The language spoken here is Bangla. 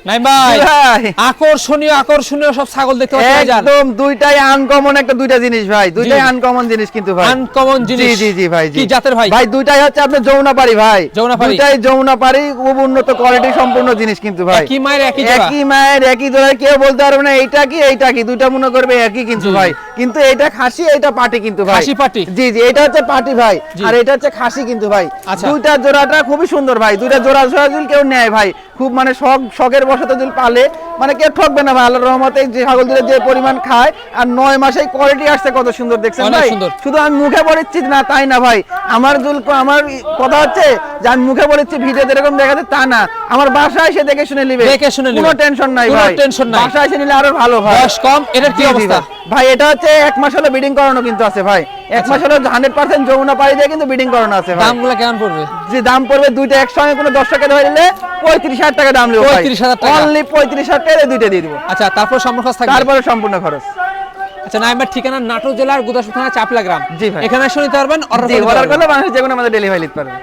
নাই ভাই আকর্ষণীয় আকর্ষণীয় সব ছাগল দেখতে পাচ্ছেন একদম দুইটাই আনকমন একটা দুইটা জিনিস ভাই, দুইটাই আনকমন জিনিস কিন্তু ভাই, আনকমন জিনিস। জি জি জি ভাই, কি জাতের ভাই? ভাই দুইটাই হচ্ছে আপনার যমুনাপাড়ি ভাই, যমুনাপাড়ি। দুইটাই যমুনাপাড়ি, খুব উন্নত কোয়ালিটি সম্পূর্ণ জিনিস কিন্তু ভাই, একই মায়ের একই জোড়া। একই মায়ের একই জোড়া, কেউ বলতে পারবে না এইটা কি দুইটা মনে করবে একই কিন্তু ভাই, কিন্তু এটা খাসি এটা পাটি কিন্তু ভাই, খাসি পাটি। জি জি, এটা হচ্ছে পাটি ভাই আর এটা হচ্ছে খাসি কিন্তু ভাই। আচ্ছা। দুইটা জোড়াটা খুবই সুন্দর ভাই, দুইটা জোড়া যদি কেউ নেয় ভাই খুব মানে শখের বশত যদি পালে মানে কেউ ঠকবে না ভাই, আল্লাহর রহমতে যে ছাগল দুধে যে পরিমাণ খায় আর 9 মাসেই কোয়ালিটি আসছে কত সুন্দর দেখছেন অনেক ভাই। সুন্দর। শুধু আমি মুখে বলেছি না তাই না ভাই, আমার কথা হচ্ছে যে আমি মুখে বলেছি ভিডিওতে এরকম দেখাতে তা না, আমার বাসায় এসে দেখে শুনে নিবে, দেখে শুনে নিবে। কোনো টেনশন নাই কোনো ভাই, টেনশন নাই। বাসায় এসে নিলে আরো ভালো ভাই। বয়স কম, এটার কি জি, জি অবস্থা? ভাই এটা হচ্ছে 1 মাস হলো ব্রিডিং করানো কিন্তু আছে ভাই, 1 মাস হলো 100% যমুনাপাড়ি দিয়ে কিন্তু ব্রিডিং করানো আছে ভাই। দামগুলো কেমন পড়বে? যে দাম পড়বে দুইটা একসঙ্গে কোনো দর্শকের ধরে নিলে 35,000 টাকা দাম নেব ভাই, 35,000 টাকা। অনলি 35,000 টাকায় দুইটা দিয়ে দিব, আচ্ছা, তারপর সম্পূর্ণ খরচ থাকবে? তারপরে সম্পূর্ণ খরচ। আচ্ছা, নাইমার ঠিকানা নাটোর জেলার গুদাসপুর থানা চাপলা গ্রাম। জি ভাই। এখানে এসে নিতে পারবেন, জি, অর্ডার করলে মানুষ যে কোনো আমাদের ডেলিভারি নিতে পারবে।